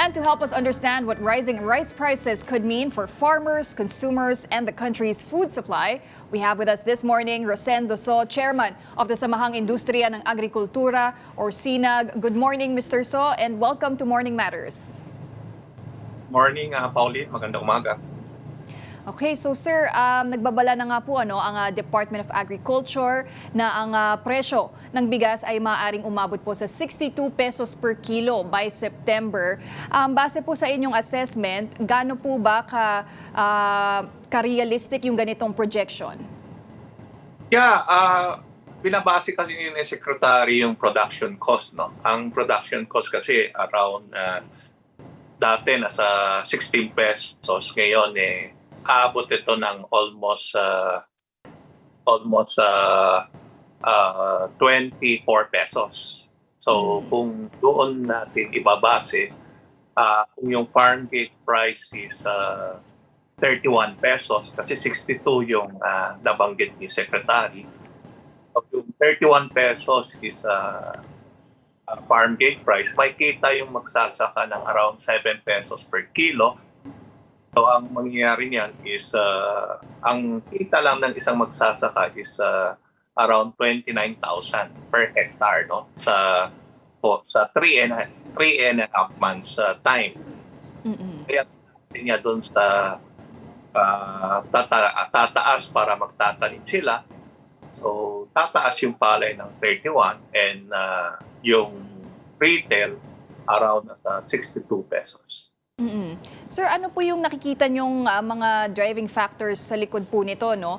And to help us understand what rising rice prices could mean for farmers, consumers, and the country's food supply, we have with us this morning Rosendo So, Chairman of the Samahang Industriya ng Agrikultura or SINAG. Good morning, Mr. So, and welcome to Morning Matters. Morning, Pauline. Magandang umaga. Okay, so sir, nagbabala na nga po ang Department of Agriculture na ang presyo ng bigas ay maaaring umabot po sa 62 pesos per kilo by September. Base po sa inyong assessment, gaano po ba ka-realistic yung ganitong projection? Yeah, binabase kasi ni Secretary yung production cost, no? Ang production cost kasi around dati nasa 16 pesos, ngayon aabot ito ng almost 24 pesos. So kung doon natin ibabase, kung yung farm gate price is 31 pesos, kasi 62 yung nabanggit ni Secretary. So yung 31 pesos is farm gate price, may kita yung magsasaka ng around 7 pesos per kilo. So ang mangyayari niyan is ang kita lang ng isang magsasaka is around 29,000 per hectare, no, sa 3 and a half months time. Kaya niya doon sa tataas para magtatanim sila. So tataas yung palay ng 31 and yung retail around 62 pesos. Sir, ano po yung nakikita nyong mga driving factors sa likod po nito, no?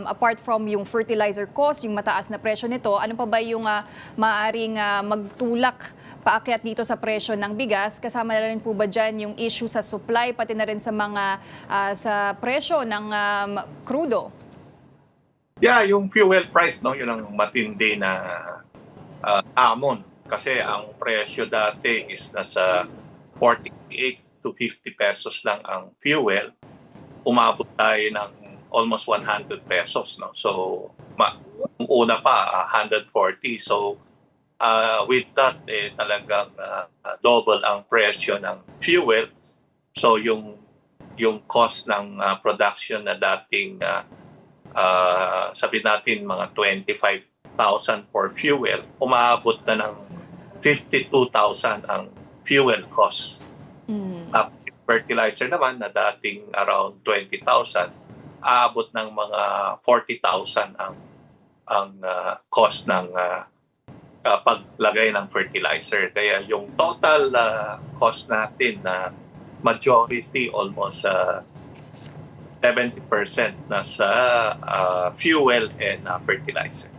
Apart from yung fertilizer cost, yung mataas na presyo nito, ano pa ba yung maaaring magtulak paakyat dito sa presyo ng bigas? Kasama na rin po ba dyan yung issue sa supply, pati na rin sa mga sa presyo ng crudo? Yeah, yung fuel price, no, yun ang matindi na hamon. Kasi ang presyo dati is nasa 48 to 50 pesos lang ang fuel. Umabot tayo ng almost 100 pesos, no? So, una pa 140. So, with that, talagang double ang presyo ng fuel. So, yung cost ng production na dating sabihin natin mga 25,000 for fuel, umaabot na ng 52,000 ang fuel cost. Fertilizer naman na dating around 20,000, aabot ng mga 40,000 ang cost ng paglagay ng fertilizer. Kaya yung total cost natin na majority, almost 70% nasa fuel and fertilizer.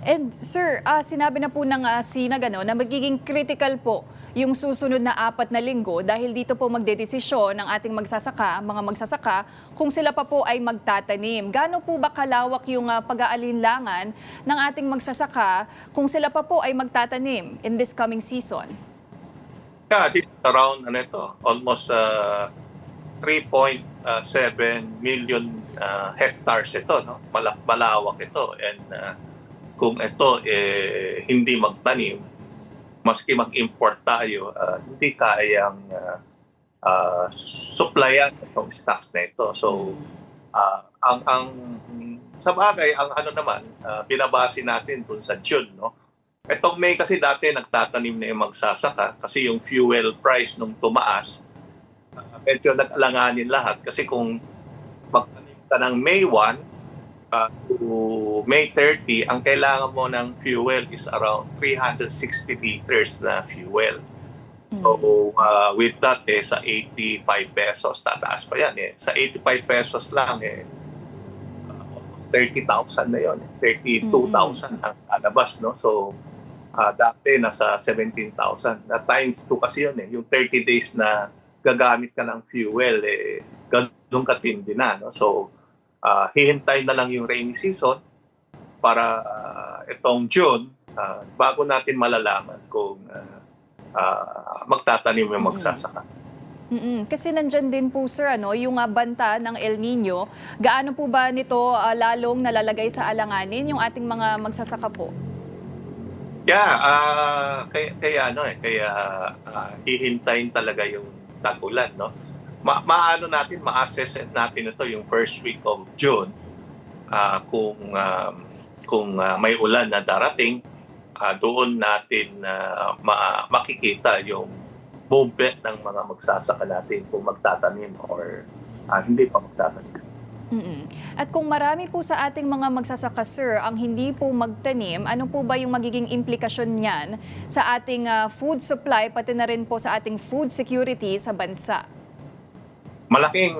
And sir, sinabi na po ng SINAG na magiging critical po yung susunod na 4 na linggo dahil dito po magdedesisyon ng ating mga magsasaka kung sila pa po ay magtatanim. Gaano po ba kalawak yung pag-aalinlangan ng ating magsasaka kung sila pa po ay magtatanim in this coming season? Yeah, this is around almost 3.7 million hectares ito, no? Malawak ito, and kung ito hindi magtanim, maski mag-import tayo, hindi kayang supplyan itong stocks na ito. So sa bagay, ang naman binabase natin dun sa June, no? Itong May kasi dati nagtatanim na yung magsasaka kasi yung fuel price nung tumaas, medyo nag-alanganin lahat kasi kung magtanim ka ng May 1 to May 30, ang kailangan mo ng fuel is around 360 liters na fuel. So with that sa 85 pesos, tataas pa yan Sa 85 pesos lang 30,000 na yun. 32,000 ang alabas, no? So dati nasa 17,000. Na times 2 kasi yun yung 30 days na gagamit ka ng fuel, ganun katindi na, no? So, hihintay na lang yung rainy season para itong June, bago natin malalaman kung magtatanim yung magsasaka. Kasi nandyan din po sir, yung banta ng El Nino, gaano po ba nito lalong nalalagay sa alanganin yung ating mga magsasaka po? hihintayin talaga yung tag-ulan, no? Maano natin, ma-assess natin ito yung first week of June, kung may ulan na darating, doon natin makikita yung movement ng mga magsasaka natin kung magtatanim or hindi pa magtatanim. At kung marami po sa ating mga magsasaka, sir, ang hindi po magtanim, ano po ba yung magiging implikasyon niyan sa ating food supply, pati na rin po sa ating food security sa bansa? Malaking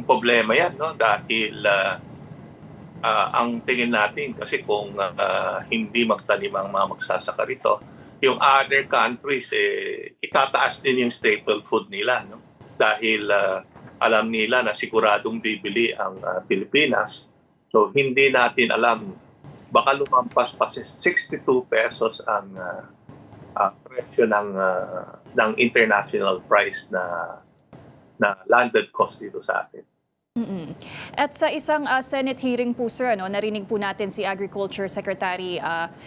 problema yan, no? Dahil ang tingin natin kasi kung hindi magtanim ang mga magsasaka rito, yung other countries itataas din yung staple food nila, no? Dahil alam nila na siguradong bibili ang Pilipinas. So hindi natin alam, baka lumampas pa 62 pesos ang presyo ng international price na landed cost dito sa atin. At sa isang Senate hearing po, sir, narinig po natin si Agriculture Secretary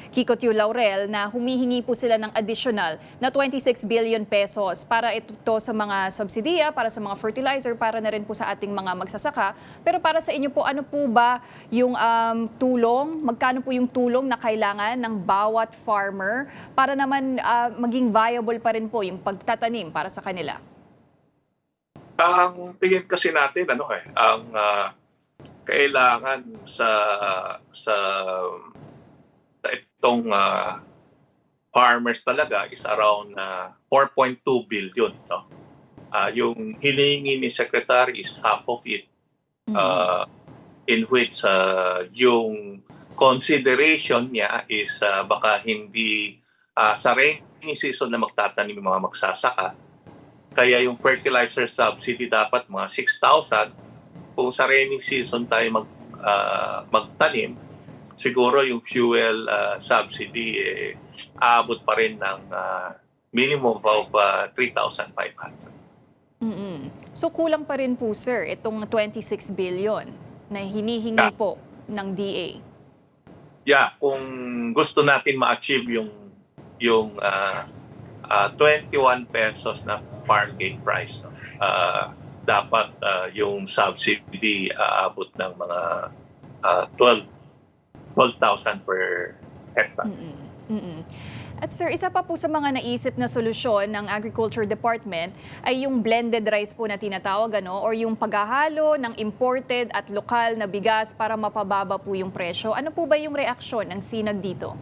Kiko Tiu Laurel na humihingi po sila ng additional na 26 billion pesos para ito sa mga subsidiya, para sa mga fertilizer, para na rin po sa ating mga magsasaka. Pero para sa inyo po, ano po ba yung tulong, magkano po yung tulong na kailangan ng bawat farmer para naman maging viable pa rin po yung pagtatanim para sa kanila? Ang tingin kasi natin ang kailangan sa itong farmers talaga is around 4.2 billion, no. Yung hiningi ni Secretary is half of it, in which yung consideration niya is baka hindi sa rainy season na magtatanim yung mga magsasaka. Kaya yung fertilizer subsidy dapat mga 6,000. Kung sa rainy season tayo magtanim, siguro yung fuel subsidy aabot pa rin ng minimum of 3,500. So kulang pa rin po, sir, itong 26 billion na hinihingi po ng DA. Kung gusto natin ma-achieve yung 21 pesos na farm gate price, no? Dapat yung subsidy aabot ng mga 12,000 per hectare. At sir, isa pa po sa mga naisip na solusyon ng Agriculture Department ay yung blended rice po na tinatawag, or yung paghahalo ng imported at lokal na bigas para mapababa po yung presyo. Ano po ba yung reaksyon ng Sinag dito?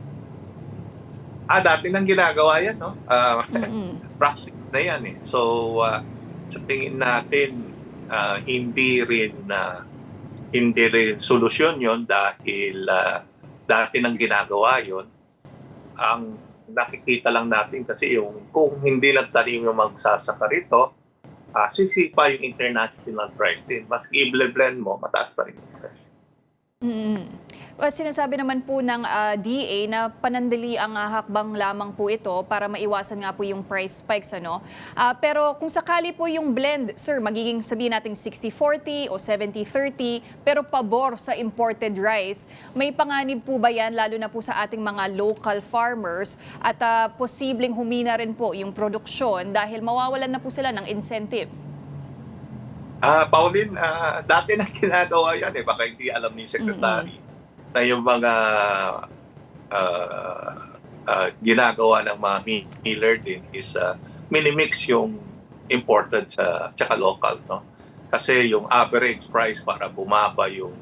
Dati nang ginagawa yan, no? Practice na yan eh. So, sa tingin natin, hindi rin solusyon yon dahil dati nang ginagawa yon. Ang nakikita lang natin kasi yung kung hindi nagtanim yung magsasaka rito, sisipa yung international price din. Mas i-blend mo, mataas pa rin yung price. Sinasabi naman po ng DA na panandali ang hakbang lamang po ito para maiwasan nga po yung price spikes. Pero kung sakali po yung blend, sir, magiging sabihin natin 60-40 o 70-30, pero pabor sa imported rice, may panganib po ba yan lalo na po sa ating mga local farmers at posibleng humina rin po yung produksyon dahil mawawalan na po sila ng incentive? Pauline, dati na ginagawa yan eh. Baka hindi alam ni Secretary na yung mga ginagawa ng mga miller din is minimix yung imported tsaka local, no? Kasi yung average price para bumaba yung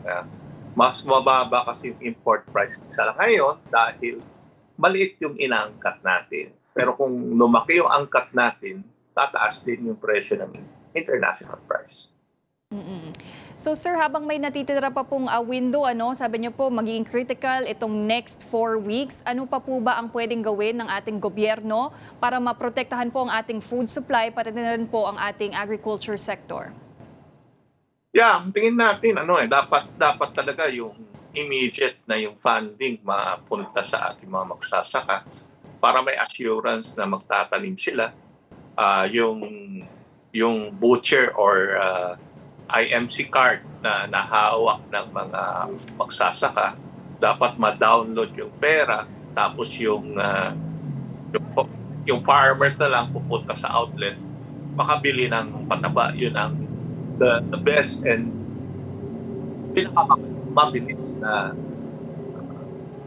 mas mababa kasi yung import price sa ngayon dahil maliit yung inaangkat natin. Pero kung lumaki yung angkat natin, tataas din yung presyo ng international price. So sir, habang may natitira pa pong window, sabi niyo po magiging critical itong next 4 weeks. Ano pa po ba ang pwedeng gawin ng ating gobyerno para maprotektahan po ang ating food supply, pati na rin po ang ating agriculture sector? Ang tingin natin dapat talaga yung immediate na yung funding mapunta sa ating mga magsasaka para may assurance na magtatanim sila. Yung butcher or IMC card na nahawak ng mga magsasaka, dapat ma-download yung pera, tapos yung yung farmers na lang pupunta sa outlet, makabili ng pataba. Yun ang the best and pinakamabilis na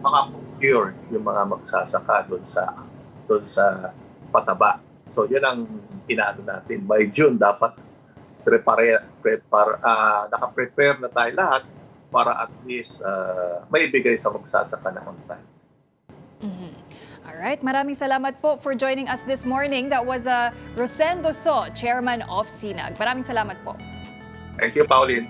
makaprocure yung mga magsasaka doon sa pataba. So yun ang inaano natin. By June dapat naka-prepare na tayo lahat para at least maibigay sa magsasaka na on time. Alright, maraming salamat po for joining us this morning. That was Rosendo So, Chairman of SINAG. Maraming salamat po. Thank you, Pauline.